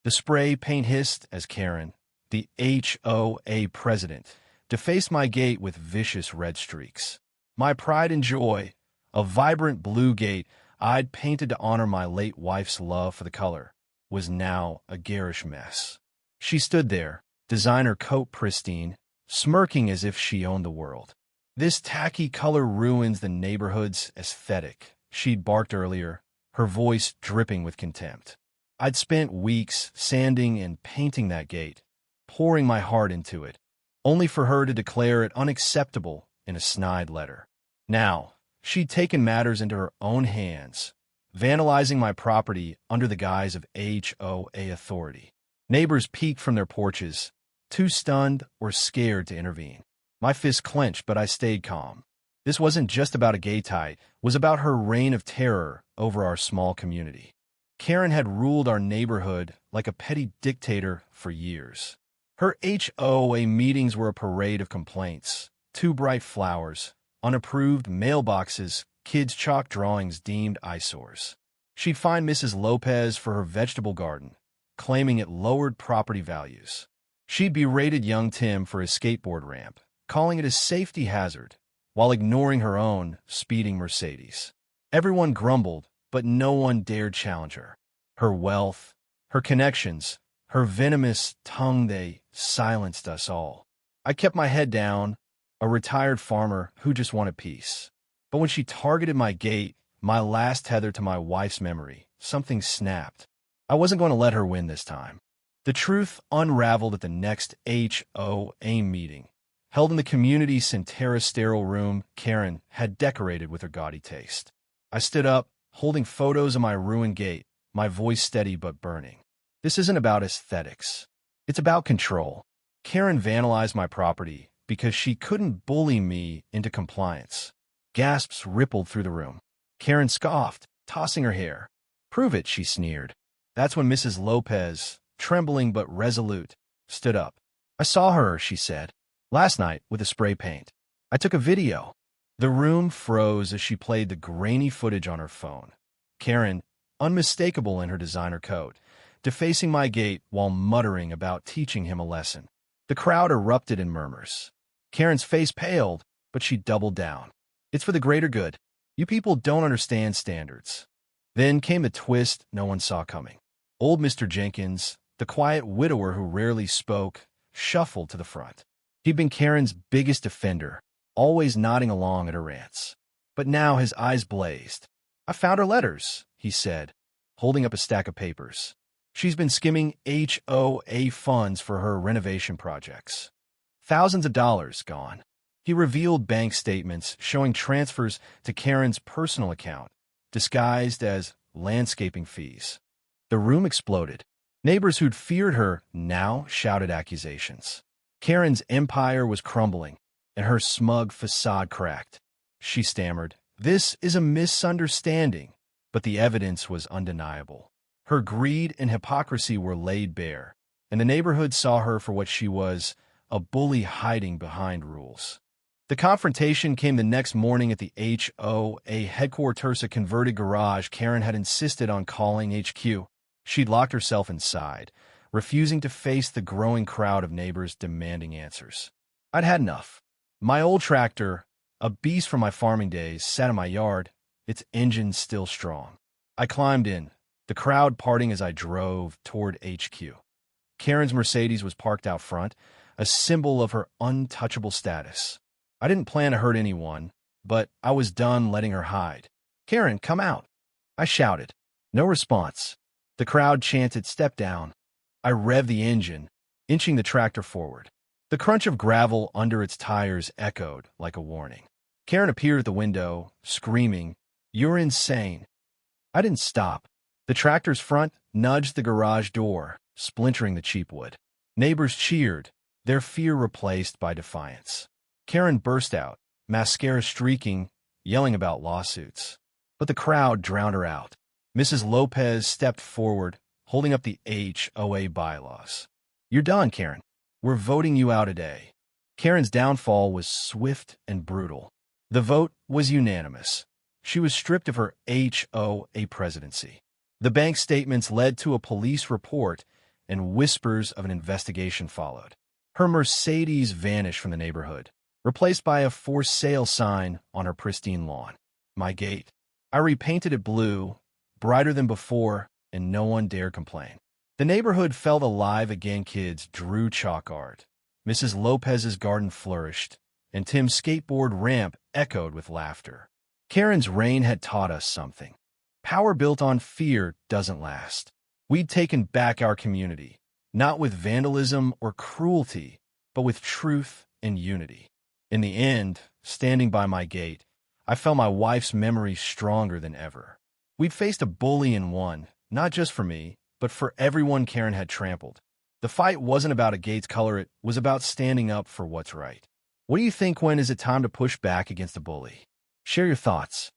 The spray paint hissed as Karen, the HOA president, defaced my gate with vicious red streaks. My pride and joy, a vibrant blue gate I'd painted to honor my late wife's love for the color, was now a garish mess. She stood there, designer coat pristine, smirking as if she owned the world. "This tacky color ruins the neighborhood's aesthetic," she'd barked earlier, her voice dripping with contempt. I'd spent weeks sanding and painting that gate, pouring my heart into it, only for her to declare it unacceptable in a snide letter. Now, she'd taken matters into her own hands, vandalizing my property under the guise of HOA authority. Neighbors peeked from their porches, too stunned or scared to intervene. My fists clenched, but I stayed calm. This wasn't just about a gay tie, it was about her reign of terror over our small community. Karen had ruled our neighborhood like a petty dictator for years. Her HOA meetings were a parade of complaints, too bright flowers, unapproved mailboxes, kids' chalk drawings deemed eyesores. She'd fine Mrs. Lopez for her vegetable garden, claiming it lowered property values. She'd berated young Tim for his skateboard ramp, calling it a safety hazard, while ignoring her own speeding Mercedes. Everyone grumbled, but no one dared challenge her. Her wealth, her connections, her venomous tongue, they silenced us all. I kept my head down, a retired farmer who just wanted peace. But when she targeted my gate, my last tether to my wife's memory, something snapped. I wasn't going to let her win this time. The truth unraveled at the next HOA meeting, held in the community Centera sterile room Karen had decorated with her gaudy taste. I stood up, holding photos of my ruined gate, my voice steady but burning. This isn't about aesthetics. It's about control. Karen vandalized my property because she couldn't bully me into compliance. Gasps rippled through the room. Karen scoffed, tossing her hair. "Prove it," she sneered. That's when Mrs. Lopez, trembling but resolute, stood up. "I saw her," she said, "last night with a spray paint. I took a video." The room froze as she played the grainy footage on her phone. Karen, unmistakable in her designer coat, defacing my gate while muttering about teaching him a lesson. The crowd erupted in murmurs. Karen's face paled, but she doubled down. "It's for the greater good. You people don't understand standards." Then came the twist no one saw coming. Old Mr. Jenkins, the quiet widower who rarely spoke, shuffled to the front. He'd been Karen's biggest defender, always nodding along at her rants. But now his eyes blazed. "I found her letters," he said, holding up a stack of papers. "She's been skimming HOA funds for her renovation projects. Thousands of dollars gone." He revealed bank statements showing transfers to Karen's personal account, disguised as landscaping fees. The room exploded. Neighbors who'd feared her now shouted accusations. Karen's empire was crumbling, and her smug facade cracked. She stammered, "This is a misunderstanding," but the evidence was undeniable. Her greed and hypocrisy were laid bare, and the neighborhood saw her for what she was, a bully hiding behind rules. The confrontation came the next morning at the HOA headquarters, a converted garage Karen had insisted on calling HQ. She'd locked herself inside, refusing to face the growing crowd of neighbors demanding answers. I'd had enough. My old tractor, a beast from my farming days, sat in my yard, its engine still strong. I climbed in, the crowd parting as I drove toward HQ. Karen's Mercedes was parked out front, a symbol of her untouchable status. I didn't plan to hurt anyone, but I was done letting her hide. "Karen, come out!" I shouted. No response. The crowd chanted, "Step down." I revved the engine, inching the tractor forward. The crunch of gravel under its tires echoed like a warning. Karen appeared at the window, screaming, "You're insane." I didn't stop. The tractor's front nudged the garage door, splintering the cheap wood. Neighbors cheered, their fear replaced by defiance. Karen burst out, mascara streaking, yelling about lawsuits. But the crowd drowned her out. Mrs. Lopez stepped forward, holding up the HOA bylaws. "You're done, Karen. We're voting you out today." Karen's downfall was swift and brutal. The vote was unanimous. She was stripped of her HOA presidency. The bank statements led to a police report, and whispers of an investigation followed. Her Mercedes vanished from the neighborhood, replaced by a for sale sign on her pristine lawn. My gate. I repainted it blue, brighter than before, and no one dared complain. The neighborhood felt alive again. Kids drew chalk art. Mrs. Lopez's garden flourished, and Tim's skateboard ramp echoed with laughter. Karen's reign had taught us something. Power built on fear doesn't last. We'd taken back our community, not with vandalism or cruelty, but with truth and unity. In the end, standing by my gate, I felt my wife's memory stronger than ever. We'd faced a bully and won, not just for me, but for everyone Karen had trampled. The fight wasn't about a gate's color, it was about standing up for what's right. What do you think? When is it time to push back against a bully? Share your thoughts.